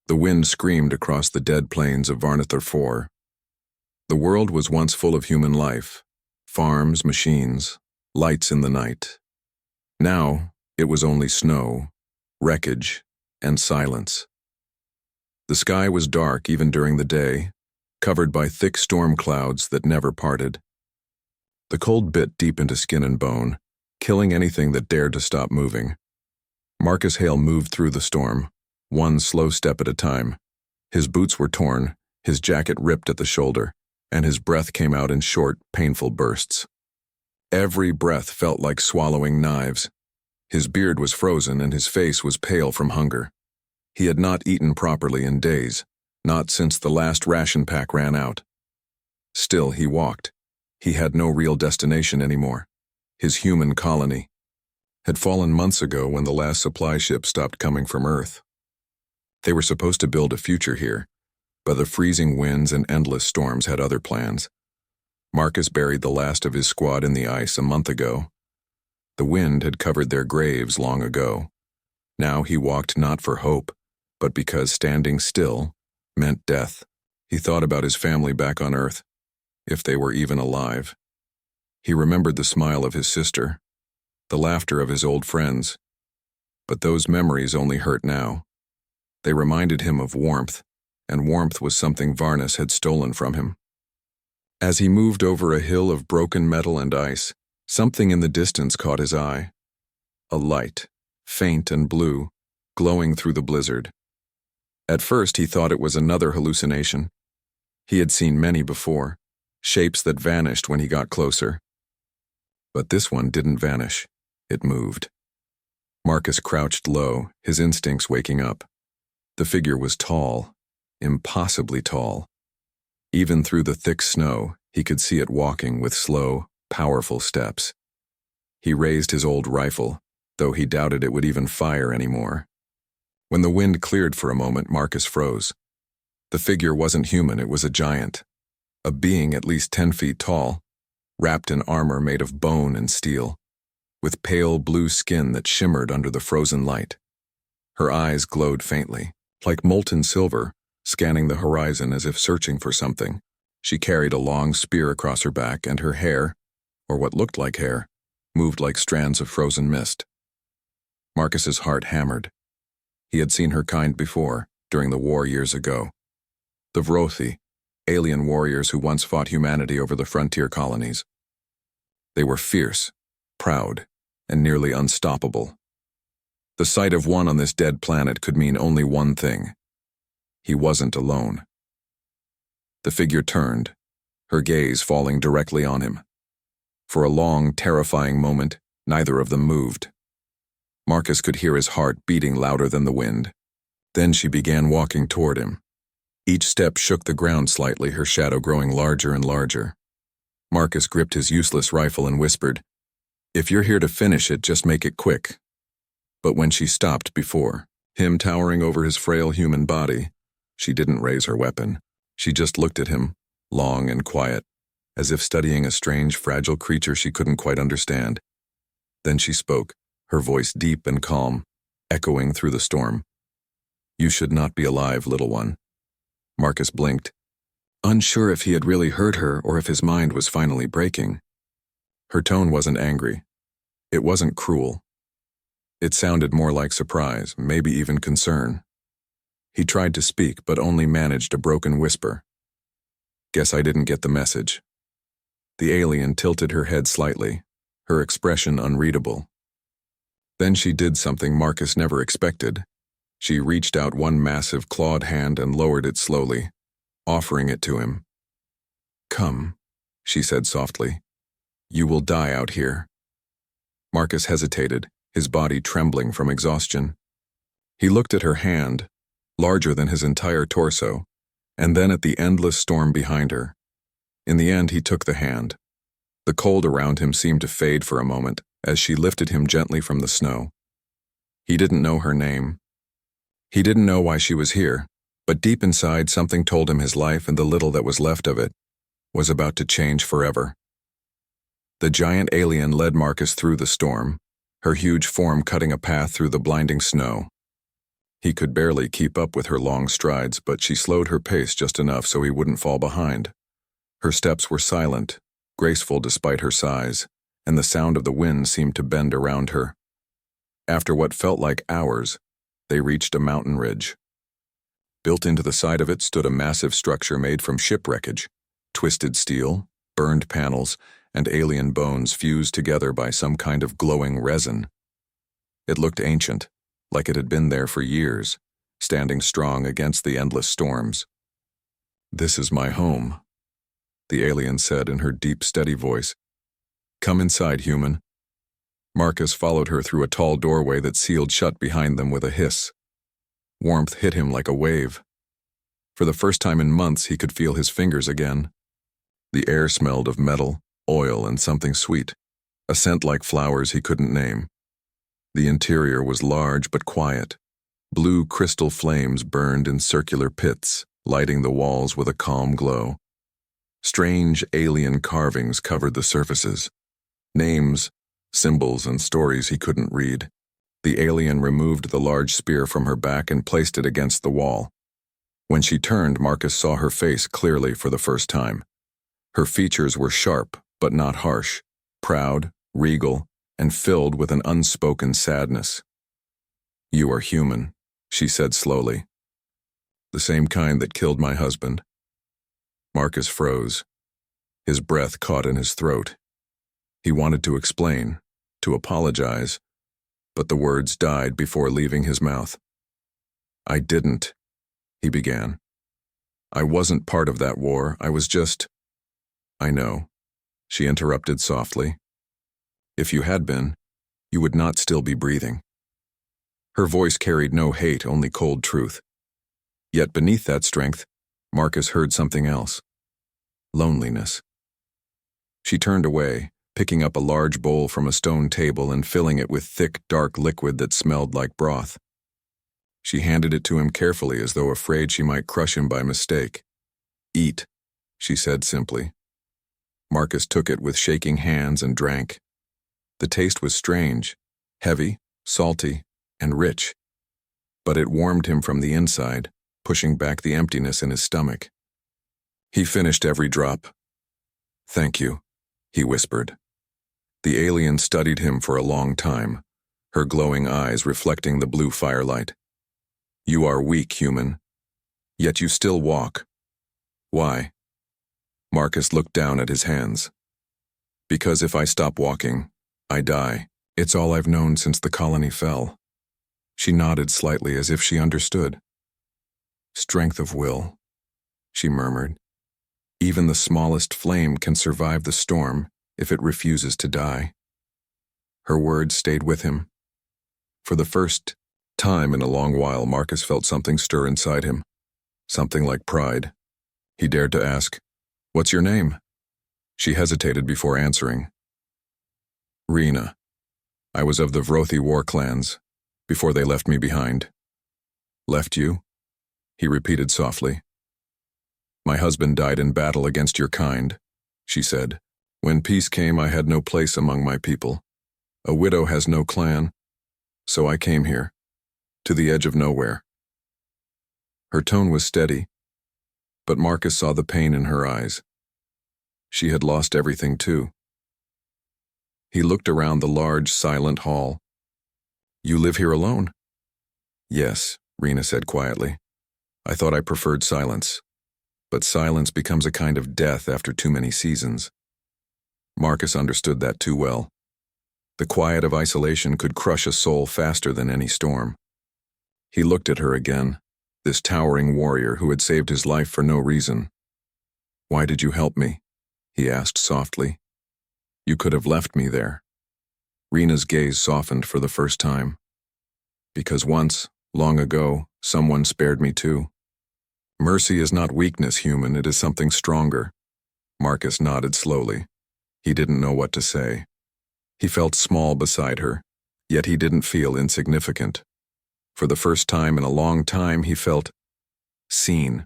The wind screamed across the dead plains of Varnathar IV. The world was once full of human life, farms, machines, lights in the night. Now, it was only snow, wreckage, and silence. The sky was dark even during the day, covered by thick storm clouds that never parted. The cold bit deep into skin and bone, killing anything that dared to stop moving. Marcus Hale moved through the storm, one slow step at a time. His boots were torn, his jacket ripped at the shoulder, and his breath came out in short, painful bursts. Every breath felt like swallowing knives. His beard was frozen and his face was pale from hunger. He had not eaten properly in days, not since the last ration pack ran out. Still, he walked. He had no real destination anymore. His human colony had fallen months ago when the last supply ship stopped coming from Earth. They were supposed to build a future here, but the freezing winds and endless storms had other plans. Marcus buried the last of his squad in the ice a month ago. The wind had covered their graves long ago. Now he walked not for hope, but because standing still meant death. He thought about his family back on Earth, if they were even alive. He remembered the smile of his sister, the laughter of his old friends. But those memories only hurt now. They reminded him of warmth, and warmth was something Varnus had stolen from him. As he moved over a hill of broken metal and ice, something in the distance caught his eye. A light, faint and blue, glowing through the blizzard. At first he thought it was another hallucination. He had seen many before, shapes that vanished when he got closer. But this one didn't vanish. It moved. Marcus crouched low, his instincts waking up. The figure was tall, impossibly tall. Even through the thick snow, he could see it walking with slow, powerful steps. He raised his old rifle, though he doubted it would even fire anymore. When the wind cleared for a moment, Marcus froze. The figure wasn't human, it was a giant. A being at least 10 feet tall, wrapped in armor made of bone and steel, with pale blue skin that shimmered under the frozen light. Her eyes glowed faintly, like molten silver, scanning the horizon as if searching for something. She carried a long spear across her back, and her hair, or what looked like hair, moved like strands of frozen mist. Marcus's heart hammered. He had seen her kind before, during the war years ago. The Vrothi, alien warriors who once fought humanity over the frontier colonies. They were fierce, proud, and nearly unstoppable. The sight of one on this dead planet could mean only one thing. He wasn't alone. The figure turned, her gaze falling directly on him. For a long, terrifying moment, neither of them moved. Marcus could hear his heart beating louder than the wind. Then she began walking toward him. Each step shook the ground slightly, her shadow growing larger and larger. Marcus gripped his useless rifle and whispered, "If you're here to finish it, just make it quick." But when she stopped before, him towering over his frail human body, she didn't raise her weapon. She just looked at him, long and quiet, as if studying a strange, fragile creature she couldn't quite understand. Then she spoke, her voice deep and calm, echoing through the storm. "You should not be alive, little one." Marcus blinked, unsure if he had really heard her or if his mind was finally breaking. Her tone wasn't angry. It wasn't cruel. It sounded more like surprise, maybe even concern. He tried to speak, but only managed a broken whisper. "Guess I didn't get the message." The alien tilted her head slightly, her expression unreadable. Then she did something Marcus never expected. She reached out one massive clawed hand and lowered it slowly, offering it to him. "Come," she said softly. "You will die out here." Marcus hesitated, his body trembling from exhaustion. He looked at her hand, larger than his entire torso, and then at the endless storm behind her. In the end, he took the hand. The cold around him seemed to fade for a moment as she lifted him gently from the snow. He didn't know her name. He didn't know why she was here, but deep inside something told him his life and the little that was left of it was about to change forever. The giant alien led Marcus through the storm, her huge form cutting a path through the blinding snow. He could barely keep up with her long strides, but she slowed her pace just enough so he wouldn't fall behind. Her steps were silent, graceful despite her size, and the sound of the wind seemed to bend around her. After what felt like hours, they reached a mountain ridge. Built into the side of it stood a massive structure made from shipwreckage, twisted steel, burned panels, and alien bones fused together by some kind of glowing resin. It looked ancient, like it had been there for years, standing strong against the endless storms. "This is my home," the alien said in her deep, steady voice. "Come inside, human." Marcus followed her through a tall doorway that sealed shut behind them with a hiss. Warmth hit him like a wave. For the first time in months, he could feel his fingers again. The air smelled of metal, oil, and something sweet, a scent like flowers he couldn't name. The interior was large but quiet. Blue crystal flames burned in circular pits, lighting the walls with a calm glow. Strange alien carvings covered the surfaces. Names, symbols, and stories he couldn't read. The alien removed the large spear from her back and placed it against the wall. When she turned, Marcus saw her face clearly for the first time. Her features were sharp, but not harsh, proud, regal, and filled with an unspoken sadness. "You are human," she said slowly. "The same kind that killed my husband." Marcus froze. His breath caught in his throat. He wanted to explain, to apologize, but the words died before leaving his mouth. "I didn't," he began. "I wasn't part of that war. I was just—" "I know," she interrupted softly. "If you had been, you would not still be breathing." Her voice carried no hate, only cold truth. Yet beneath that strength, Marcus heard something else. Loneliness. She turned away, picking up a large bowl from a stone table and filling it with thick, dark liquid that smelled like broth. She handed it to him carefully as though afraid she might crush him by mistake. "Eat," she said simply. Marcus took it with shaking hands and drank. The taste was strange, heavy, salty, and rich, but it warmed him from the inside, pushing back the emptiness in his stomach. He finished every drop. "Thank you," he whispered. The alien studied him for a long time, her glowing eyes reflecting the blue firelight. "You are weak, human. Yet you still walk. Why?" Marcus looked down at his hands. "Because if I stop walking, I die. It's all I've known since the colony fell." She nodded slightly as if she understood. "Strength of will," she murmured. "Even the smallest flame can survive the storm if it refuses to die." Her words stayed with him. For the first time in a long while, Marcus felt something stir inside him, something like pride. He dared to ask, "What's your name?" She hesitated before answering. "Rena. I was of the Vrothi war clans, before they left me behind." "Left you?" he repeated softly. "My husband died in battle against your kind," she said. "When peace came, I had no place among my people. A widow has no clan, so I came here, to the edge of nowhere." Her tone was steady, but Marcus saw the pain in her eyes. She had lost everything too. He looked around the large, silent hall. "You live here alone?" "Yes," Rena said quietly. "I thought I preferred silence, but silence becomes a kind of death after too many seasons." Marcus understood that too well. The quiet of isolation could crush a soul faster than any storm. He looked at her again, this towering warrior who had saved his life for no reason. "Why did you help me?" he asked softly. "You could have left me there." Rena's gaze softened for the first time. "Because once, long ago, someone spared me too." "Mercy is not weakness, human, it is something stronger." Marcus nodded slowly. He didn't know what to say. He felt small beside her, yet he didn't feel insignificant. For the first time in a long time, he felt seen.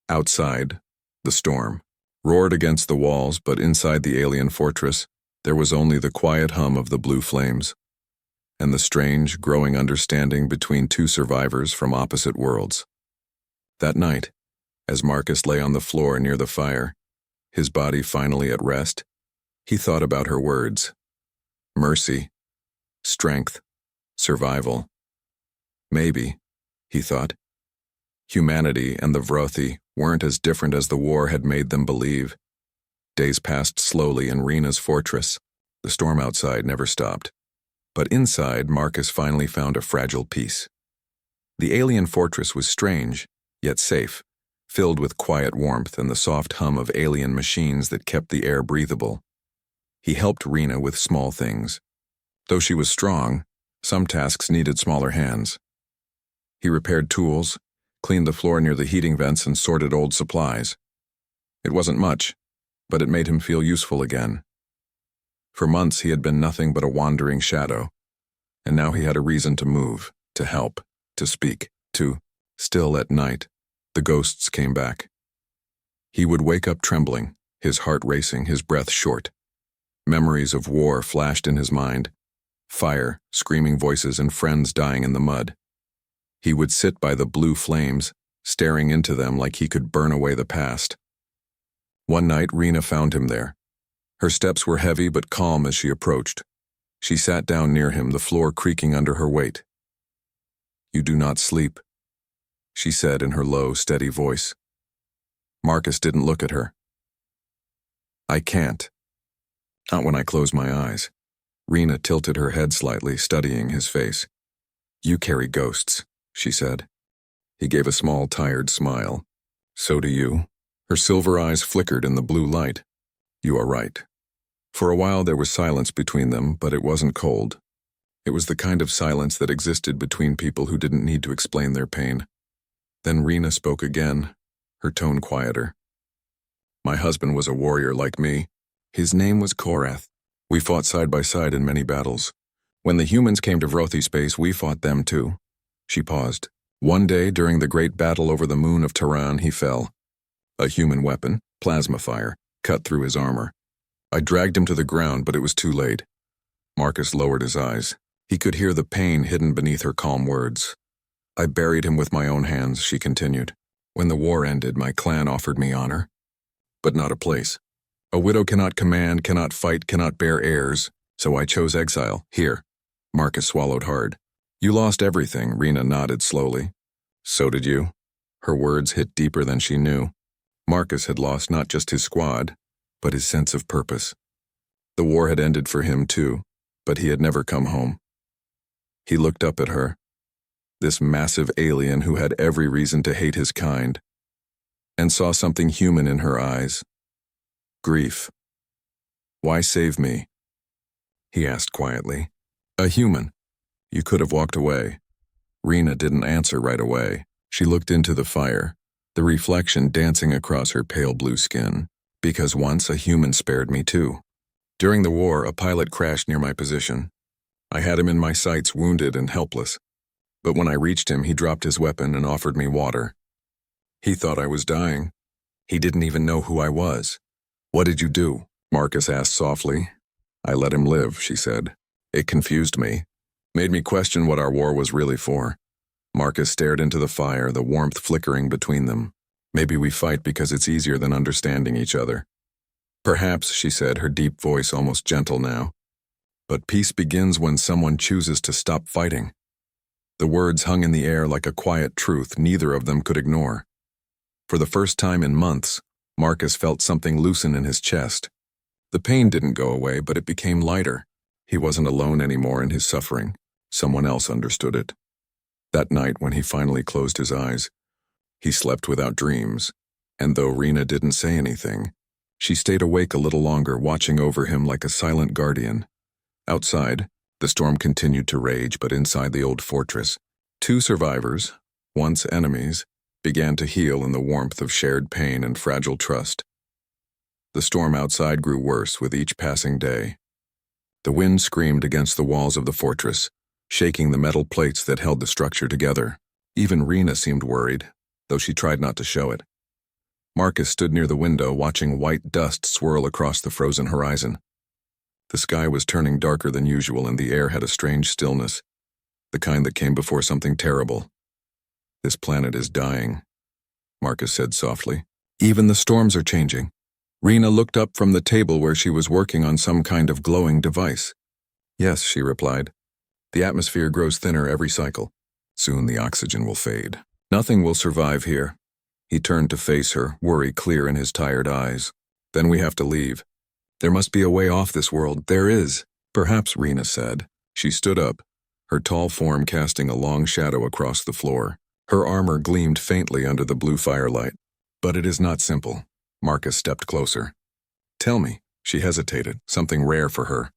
Outside, the storm roared against the walls, but inside the alien fortress, there was only the quiet hum of the blue flames. and the strange, growing understanding between two survivors from opposite worlds. That night, as Marcus lay on the floor near the fire, his body finally at rest, he thought about her words. Mercy, strength, survival. Maybe, he thought, humanity and the Vrothi weren't as different as the war had made them believe. Days passed slowly in Rena's fortress. The storm outside never stopped. But inside, Marcus finally found a fragile peace. The alien fortress was strange, yet safe, filled with quiet warmth and the soft hum of alien machines that kept the air breathable. He helped Rena with small things. Though she was strong, some tasks needed smaller hands. He repaired tools, cleaned the floor near the heating vents, and sorted old supplies. It wasn't much, but it made him feel useful again. For months he had been nothing but a wandering shadow, and now he had a reason to move, to help, to speak, to... Still at night, the ghosts came back. He would wake up trembling, his heart racing, his breath short. Memories of war flashed in his mind. Fire, screaming voices, and friends dying in the mud. He would sit by the blue flames, staring into them like he could burn away the past. One night, Rena found him there. Her steps were heavy but calm as she approached. She sat down near him, the floor creaking under her weight. "You do not sleep," she said in her low, steady voice. Marcus didn't look at her. "I can't. Not when I close my eyes." Rena tilted her head slightly, studying his face. "You carry ghosts," she said. He gave a small, tired smile. "So do you." Her silver eyes flickered in the blue light. "You are right." For a while there was silence between them, but it wasn't cold. It was the kind of silence that existed between people who didn't need to explain their pain. Then Rena spoke again, her tone quieter. "My husband was a warrior like me. His name was Korath. We fought side by side in many battles. When the humans came to Vrothi space, we fought them too." She paused. "One day, during the great battle over the moon of Tehran, he fell. A human weapon, plasma fire, cut through his armor. I dragged him to the ground, but it was too late." Marcus lowered his eyes. He could hear the pain hidden beneath her calm words. "I buried him with my own hands," she continued. "When the war ended, my clan offered me honor, but not a place. A widow cannot command, cannot fight, cannot bear heirs, so I chose exile, here." Marcus swallowed hard. "You lost everything," Rena nodded slowly. "So did you." Her words hit deeper than she knew. Marcus had lost not just his squad, but his sense of purpose. The war had ended for him too, but he had never come home. He looked up at her, this massive alien who had every reason to hate his kind, and saw something human in her eyes. Grief. "Why save me?" he asked quietly. "A human. You could have walked away." Rena didn't answer right away. She looked into the fire, the reflection dancing across her pale blue skin. "Because once a human spared me too. During the war, a pilot crashed near my position. I had him in my sights, wounded and helpless. But when I reached him, he dropped his weapon and offered me water. He thought I was dying. He didn't even know who I was." "What did you do?" Marcus asked softly. "I let him live," she said. "It confused me, made me question what our war was really for." Marcus stared into the fire, the warmth flickering between them. "Maybe we fight because it's easier than understanding each other." "Perhaps," she said, her deep voice almost gentle now. "But peace begins when someone chooses to stop fighting." The words hung in the air like a quiet truth neither of them could ignore. For the first time in months, Marcus felt something loosen in his chest. The pain didn't go away, but it became lighter. He wasn't alone anymore in his suffering. Someone else understood it. That night, when he finally closed his eyes, he slept without dreams, and though Rena didn't say anything, she stayed awake a little longer, watching over him like a silent guardian. Outside, the storm continued to rage, but inside the old fortress, two survivors, once enemies, began to heal in the warmth of shared pain and fragile trust. The storm outside grew worse with each passing day. The wind screamed against the walls of the fortress, shaking the metal plates that held the structure together. Even Rena seemed worried, though she tried not to show it. Marcus stood near the window, watching white dust swirl across the frozen horizon. The sky was turning darker than usual and the air had a strange stillness, the kind that came before something terrible. "This planet is dying," Marcus said softly. "Even the storms are changing." Rena looked up from the table where she was working on some kind of glowing device. "Yes," she replied. "The atmosphere grows thinner every cycle. Soon the oxygen will fade. Nothing will survive here." He turned to face her, worry clear in his tired eyes. "Then we have to leave. There must be a way off this world." "There is." "Perhaps," Rena said. She stood up, her tall form casting a long shadow across the floor. Her armor gleamed faintly under the blue firelight. "But it is not simple." Marcus stepped closer. "Tell me." She hesitated, something rare for her.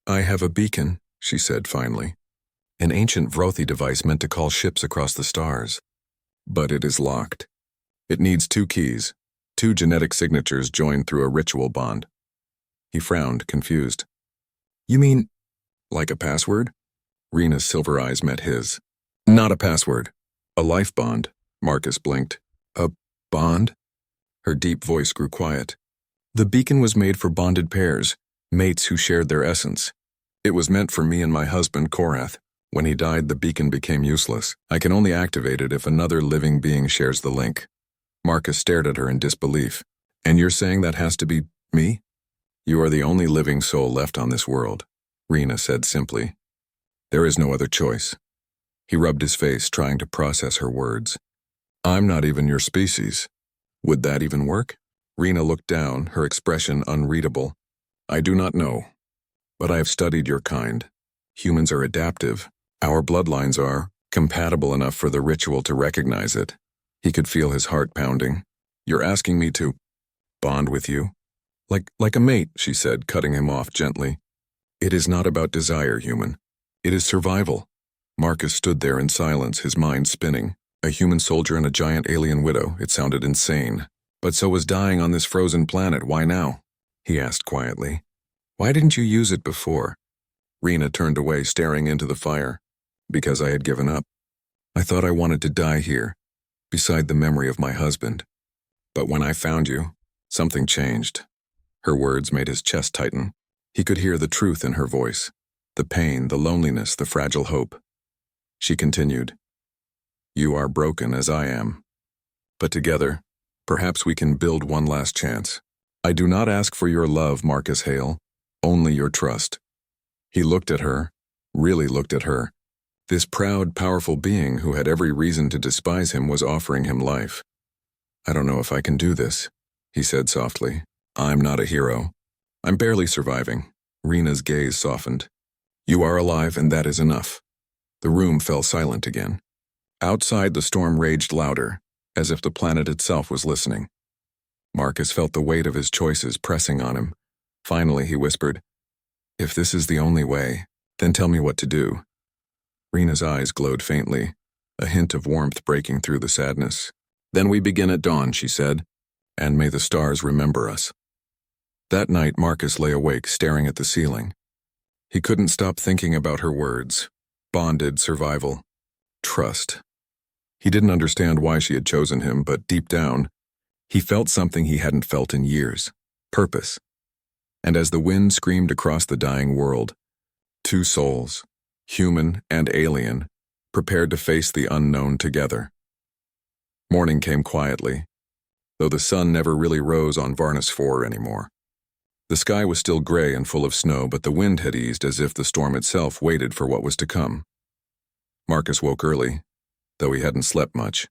"I have a beacon," she said finally. "An ancient Vrothy device meant to call ships across the stars. But it is locked. It needs 2 keys, 2 genetic signatures joined through a ritual bond." He frowned, confused. "You mean, like a password?" Rena's silver eyes met his. "Not a password. A life bond." Marcus blinked. "A bond?" Her deep voice grew quiet. "The beacon was made for bonded pairs, mates who shared their essence. It was meant for me and my husband, Korath. When he died, the beacon became useless. I can only activate it if another living being shares the link." Marcus stared at her in disbelief. "And you're saying that has to be me?" "You are the only living soul left on this world," Rena said simply. "There is no other choice." He rubbed his face, trying to process her words. "I'm not even your species. Would that even work?" Rena looked down, her expression unreadable. "I do not know. But I have studied your kind. Humans are adaptive. Our bloodlines are compatible enough for the ritual to recognize it." He could feel his heart pounding. "You're asking me to bond with you?" Like a mate," she said, cutting him off gently. "It is not about desire, human. It is survival." Marcus stood there in silence, his mind spinning. A human soldier and a giant alien widow. It sounded insane. "But so was dying on this frozen planet. Why now?" he asked quietly. "Why didn't you use it before?" Rena turned away, staring into the fire. "Because I had given up. I thought I wanted to die here, beside the memory of my husband. But when I found you, something changed." Her words made his chest tighten. He could hear the truth in her voice. The pain, the loneliness, the fragile hope. She continued, "You are broken as I am. But together, perhaps we can build one last chance. I do not ask for your love, Marcus Hale, only your trust." He looked at her, really looked at her. This proud, powerful being who had every reason to despise him was offering him life. "I don't know if I can do this," he said softly. "I'm not a hero. I'm barely surviving." Rena's gaze softened. "You are alive, and that is enough." The room fell silent again. Outside, the storm raged louder, as if the planet itself was listening. Marcus felt the weight of his choices pressing on him. Finally, he whispered, "If this is the only way, then tell me what to do." Rena's eyes glowed faintly, a hint of warmth breaking through the sadness. "Then we begin at dawn," she said, "and may the stars remember us." That night, Marcus lay awake, staring at the ceiling. He couldn't stop thinking about her words. Bonded, survival, trust. He didn't understand why she had chosen him, but deep down, he felt something he hadn't felt in years. Purpose. And as the wind screamed across the dying world, 2 souls, human and alien, prepared to face the unknown together. Morning came quietly, though the sun never really rose on Varnus IV anymore. The sky was still gray and full of snow, but the wind had eased as if the storm itself waited for what was to come. Marcus woke early, though he hadn't slept much.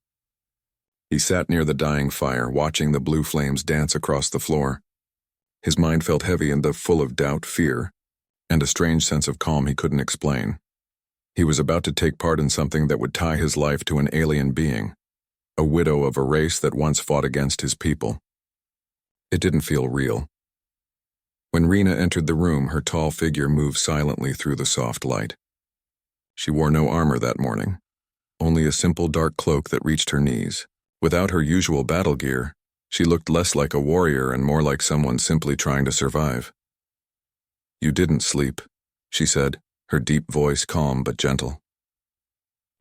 He sat near the dying fire, watching the blue flames dance across the floor. His mind felt heavy and full of doubt, fear, and a strange sense of calm he couldn't explain. He was about to take part in something that would tie his life to an alien being, a widow of a race that once fought against his people. It didn't feel real. When Rena entered the room, her tall figure moved silently through the soft light. She wore no armor that morning, only a simple dark cloak that reached her knees. Without her usual battle gear, she looked less like a warrior and more like someone simply trying to survive. "You didn't sleep," she said, her deep voice calm but gentle.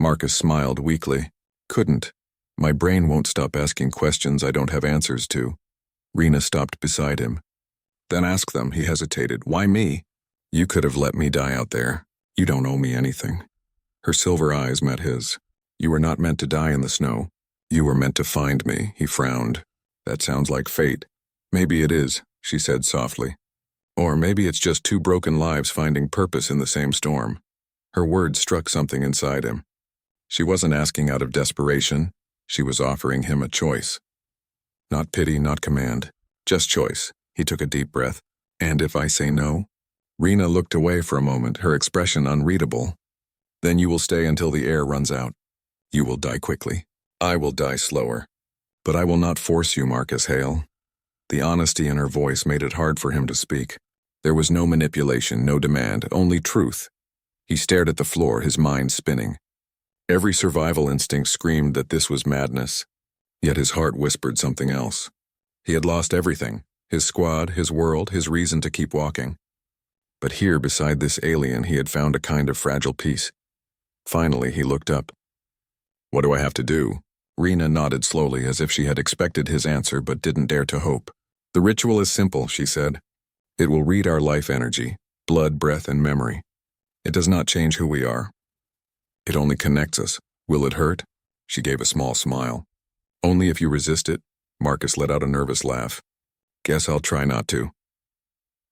Marcus smiled weakly. "Couldn't. My brain won't stop asking questions I don't have answers to." Rena stopped beside him. "Then ask them," he hesitated. "Why me?" You could have let me die out there. You don't owe me anything. Her silver eyes met his. You were not meant to die in the snow. You were meant to find me, he frowned. That sounds like fate. Maybe it is, she said softly. Or maybe it's just two broken lives finding purpose in the same storm. Her words struck something inside him. She wasn't asking out of desperation. She was offering him a choice. Not pity, not command. Just choice. He took a deep breath. And if I say no? Rena looked away for a moment, her expression unreadable. Then you will stay until the air runs out. You will die quickly. I will die slower. But I will not force you, Marcus Hale. The honesty in her voice made it hard for him to speak. There was no manipulation, no demand, only truth. He stared at the floor, his mind spinning. Every survival instinct screamed that this was madness, yet his heart whispered something else. He had lost everything, his squad, his world, his reason to keep walking. But here, beside this alien, he had found a kind of fragile peace. Finally, he looked up. What do I have to do? Rena nodded slowly, as if she had expected his answer but didn't dare to hope. The ritual is simple, she said. It will read our life energy, blood, breath, and memory. It does not change who we are. It only connects us. Will it hurt? She gave a small smile. Only if you resist it. Marcus let out a nervous laugh. Guess I'll try not to.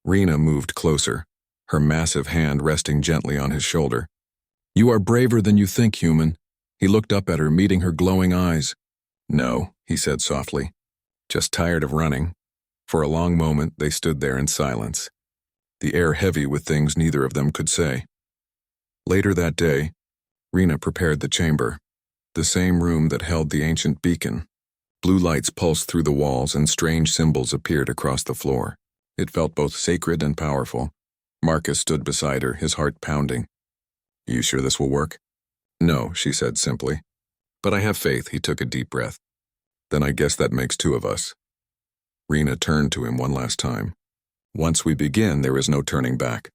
Rena moved closer, her massive hand resting gently on his shoulder. You are braver than you think, human. He looked up at her, meeting her glowing eyes. No, he said softly. Just tired of running. For a long moment, they stood there in silence, the air heavy with things neither of them could say. Later that day, Rena prepared the chamber, the same room that held the ancient beacon. Blue lights pulsed through the walls and strange symbols appeared across the floor. It felt both sacred and powerful. Marcus stood beside her, his heart pounding. You sure this will work? No, she said simply. But I have faith, he took a deep breath. Then I guess that makes two of us. Rena turned to him one last time. Once we begin, there is no turning back.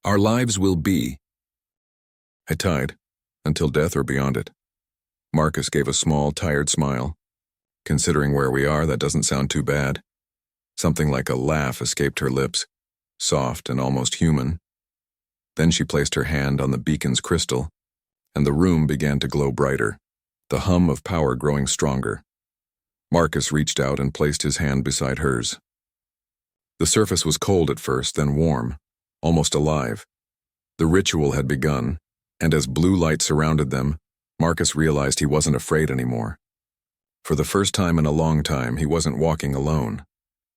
Our lives will be. I tied, until death or beyond it. Marcus gave a small, tired smile. Considering where we are, that doesn't sound too bad. Something like a laugh escaped her lips, soft and almost human. Then she placed her hand on the beacon's crystal, and the room began to glow brighter, the hum of power growing stronger. Marcus reached out and placed his hand beside hers. The surface was cold at first, then warm, almost alive. The ritual had begun, and as blue light surrounded them, Marcus realized he wasn't afraid anymore. For the first time in a long time, he wasn't walking alone.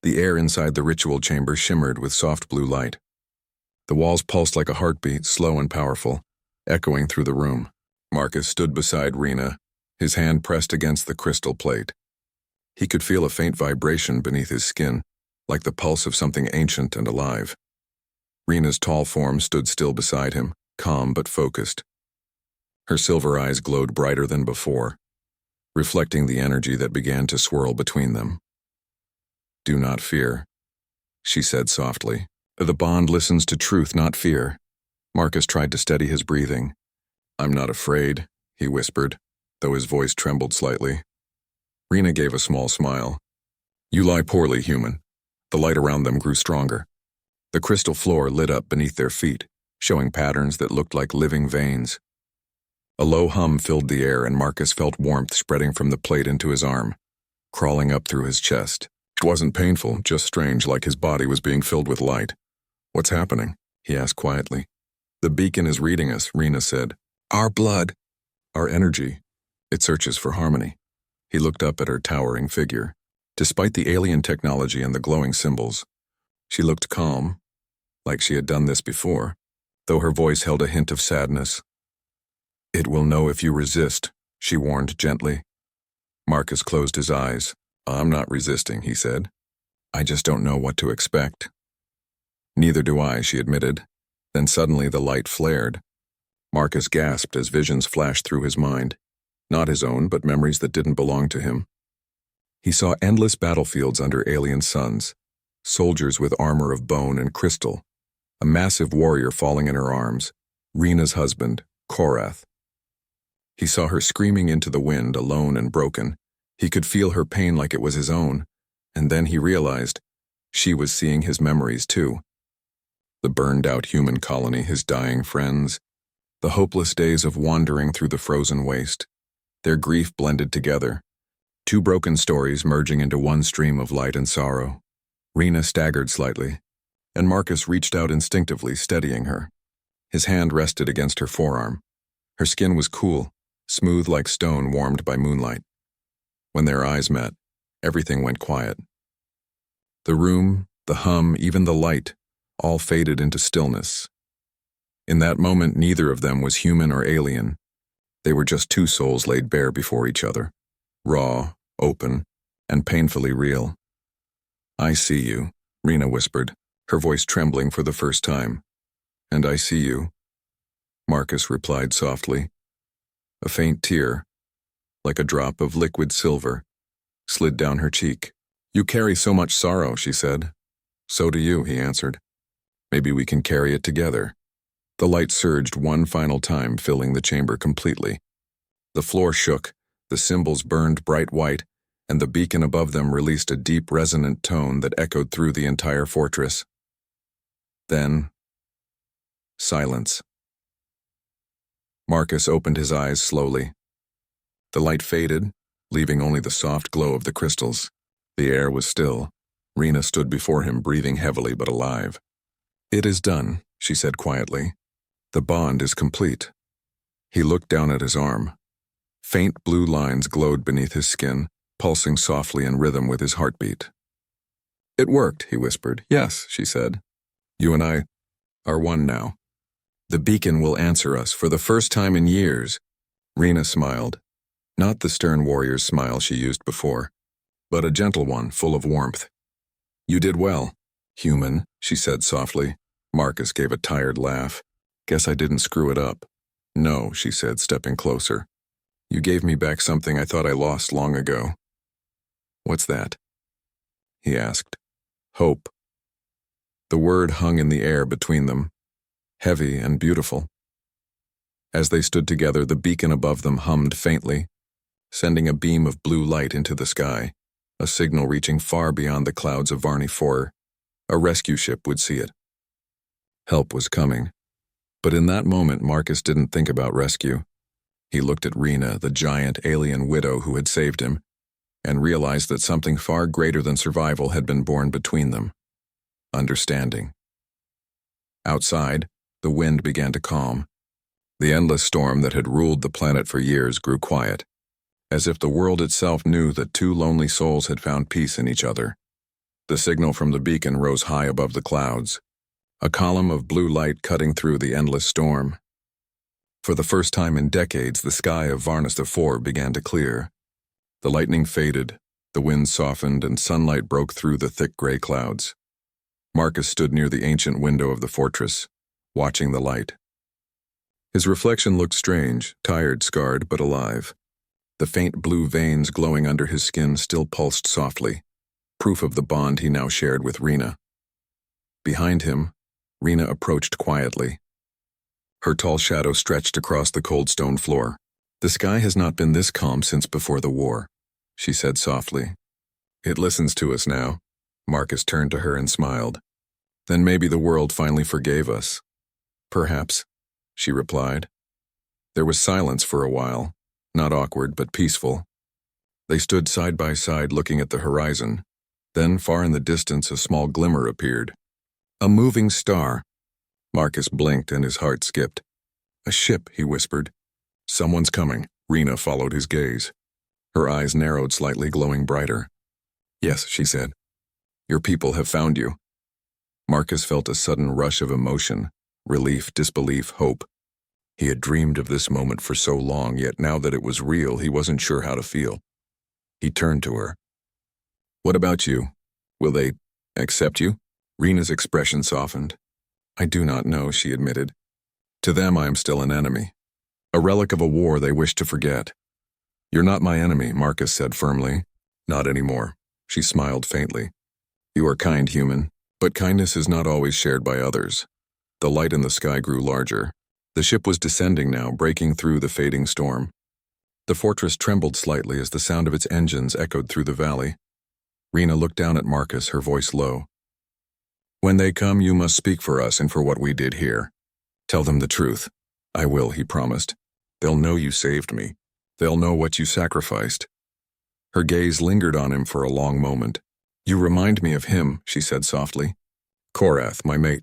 The air inside the ritual chamber shimmered with soft blue light. The walls pulsed like a heartbeat, slow and powerful, echoing through the room. Marcus stood beside Rena, his hand pressed against the crystal plate. He could feel a faint vibration beneath his skin, like the pulse of something ancient and alive. Rena's tall form stood still beside him, calm but focused. Her silver eyes glowed brighter than before, reflecting the energy that began to swirl between them. Do not fear, she said softly. The bond listens to truth, not fear. Marcus tried to steady his breathing. I'm not afraid, he whispered, though his voice trembled slightly. Rena gave a small smile. You lie poorly, human. The light around them grew stronger. The crystal floor lit up beneath their feet, showing patterns that looked like living veins. A low hum filled the air, and Marcus felt warmth spreading from the plate into his arm, crawling up through his chest. It wasn't painful, just strange, like his body was being filled with light. What's happening? He asked quietly. The beacon is reading us, Rena said. Our blood. Our energy. It searches for harmony. He looked up at her towering figure. Despite the alien technology and the glowing symbols, she looked calm, like she had done this before, though her voice held a hint of sadness. It will know if you resist, she warned gently. Marcus closed his eyes. I'm not resisting, he said. I just don't know what to expect. Neither do I, she admitted. Then suddenly the light flared. Marcus gasped as visions flashed through his mind. Not his own, but memories that didn't belong to him. He saw endless battlefields under alien suns, soldiers with armor of bone and crystal, a massive warrior falling in her arms, Rena's husband, Korath. He saw her screaming into the wind, alone and broken. He could feel her pain like it was his own, and then he realized she was seeing his memories too. The burned-out human colony, his dying friends, the hopeless days of wandering through the frozen waste. Their grief blended together, two broken stories merging into one stream of light and sorrow. Rena staggered slightly, and Marcus reached out instinctively, steadying her. His hand rested against her forearm. Her skin was cool, smooth like stone warmed by moonlight. When their eyes met, everything went quiet. The room, the hum, even the light, all faded into stillness. In that moment, neither of them was human or alien. They were just two souls laid bare before each other, raw, open, and painfully real. "I see you," Rena whispered, her voice trembling for the first time. "And I see you," Marcus replied softly. A faint tear, like a drop of liquid silver, slid down her cheek. "You carry so much sorrow," she said. "So do you," he answered. "Maybe we can carry it together." The light surged one final time, filling the chamber completely. The floor shook, the symbols burned bright white, and the beacon above them released a deep, resonant tone that echoed through the entire fortress. Then, silence. Marcus opened his eyes slowly. The light faded, leaving only the soft glow of the crystals. The air was still. Rena stood before him, breathing heavily but alive. "It is done," she said quietly. "The bond is complete." He looked down at his arm. Faint blue lines glowed beneath his skin, pulsing softly in rhythm with his heartbeat. "It worked," he whispered. "Yes," she said. "You and I are one now. The beacon will answer us for the first time in years." Rena smiled. Not the stern warrior's smile she used before, but a gentle one, full of warmth. "You did well, human," she said softly. Marcus gave a tired laugh. "Guess I didn't screw it up." "No," she said, stepping closer. "You gave me back something I thought I lost long ago." "What's that?" he asked. "Hope." The word hung in the air between them, heavy and beautiful. As they stood together, the beacon above them hummed faintly, sending a beam of blue light into the sky, a signal reaching far beyond the clouds of Varney 4. A rescue ship would see it. Help was coming. But in that moment, Marcus didn't think about rescue. He looked at Rena, the giant alien widow who had saved him, and realized that something far greater than survival had been born between them. Understanding. Outside, the wind began to calm. The endless storm that had ruled the planet for years grew quiet, as if the world itself knew that two lonely souls had found peace in each other. The signal from the beacon rose high above the clouds, a column of blue light cutting through the endless storm. For the first time in decades, the sky of Varnus 4 began to clear. The lightning faded, the wind softened, and sunlight broke through the thick gray clouds. Marcus stood near the ancient window of the fortress, watching the light. His reflection looked strange, tired, scarred, but alive. The faint blue veins glowing under his skin still pulsed softly, proof of the bond he now shared with Rena. Behind him, Rena approached quietly. Her tall shadow stretched across the cold stone floor. "The sky has not been this calm since before the war," she said softly. "It listens to us now." Marcus turned to her and smiled. "Then maybe the world finally forgave us." "Perhaps," she replied. There was silence for a while, not awkward but peaceful. They stood side by side looking at the horizon. Then, far in the distance, a small glimmer appeared. "A moving star." Marcus blinked and his heart skipped. "A ship," he whispered. "Someone's coming." Rena followed his gaze. Her eyes narrowed slightly, glowing brighter. "Yes," she said. "Your people have found you." Marcus felt a sudden rush of emotion, relief, disbelief, hope. He had dreamed of this moment for so long, yet now that it was real, he wasn't sure how to feel. He turned to her. "What about you? Will they accept you?" Rena's expression softened. "I do not know," she admitted. "To them I am still an enemy, a relic of a war they wish to forget." "You're not my enemy," Marcus said firmly. "Not anymore." She smiled faintly. "You are kind, human, but kindness is not always shared by others." The light in the sky grew larger. The ship was descending now, breaking through the fading storm. The fortress trembled slightly as the sound of its engines echoed through the valley. Rena looked down at Marcus, her voice low. When they come, you must speak for us and for what we did here. Tell them the truth. I will, he promised. They'll know you saved me. They'll know what you sacrificed. Her gaze lingered on him for a long moment. You remind me of him, she said softly. Korath, my mate.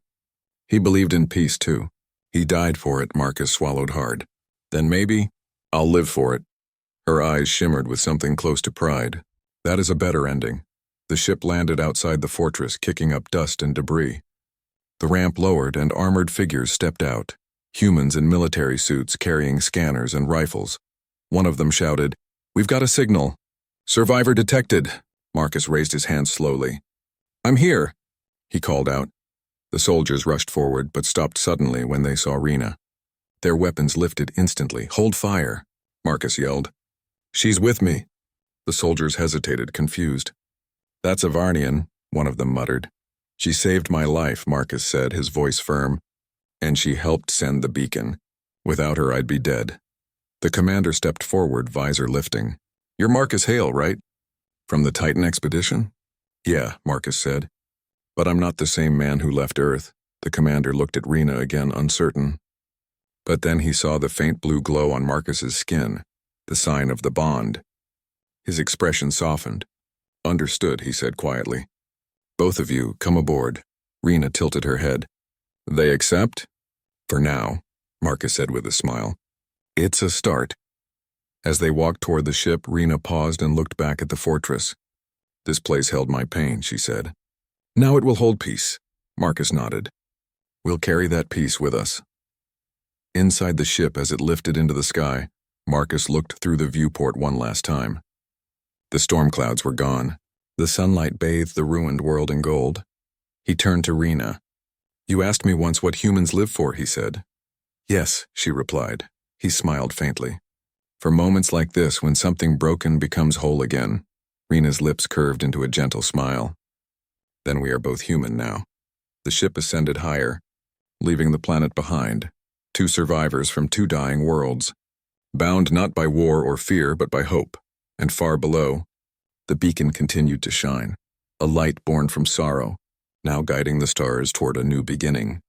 He believed in peace too. He died for it, Marcus swallowed hard. Then maybe I'll live for it. Her eyes shimmered with something close to pride. That is a better ending. The ship landed outside the fortress, kicking up dust and debris. The ramp lowered and armored figures stepped out, humans in military suits carrying scanners and rifles. One of them shouted, "We've got a signal." "Survivor detected." Marcus raised his hand slowly. "I'm here," he called out. The soldiers rushed forward but stopped suddenly when they saw Rena. Their weapons lifted instantly. "Hold fire," Marcus yelled. "She's with me." The soldiers hesitated, confused. "That's a Varnian," one of them muttered. "She saved my life," Marcus said, his voice firm. "And she helped send the beacon. Without her, I'd be dead." The commander stepped forward, visor lifting. "You're Marcus Hale, right? From the Titan expedition?" "Yeah," Marcus said. "But I'm not the same man who left Earth." The commander looked at Rena again, uncertain. But then he saw the faint blue glow on Marcus's skin, the sign of the bond. His expression softened. "Understood," he said quietly. "Both of you, come aboard." Rena tilted her head. "They accept?" "For now," Marcus said with a smile. "It's a start." As they walked toward the ship, Rena paused and looked back at the fortress. "This place held my pain," she said. "Now it will hold peace." Marcus nodded. "We'll carry that peace with us." Inside the ship, as it lifted into the sky, Marcus looked through the viewport one last time. The storm clouds were gone. The sunlight bathed the ruined world in gold. He turned to Rena. "You asked me once what humans live for," he said. "Yes," she replied. He smiled faintly. "For moments like this, when something broken becomes whole again." Rena's lips curved into a gentle smile. "Then we are both human now." The ship ascended higher, leaving the planet behind. Two survivors from two dying worlds, bound not by war or fear but by hope. And far below, the beacon continued to shine, a light born from sorrow, now guiding the stars toward a new beginning.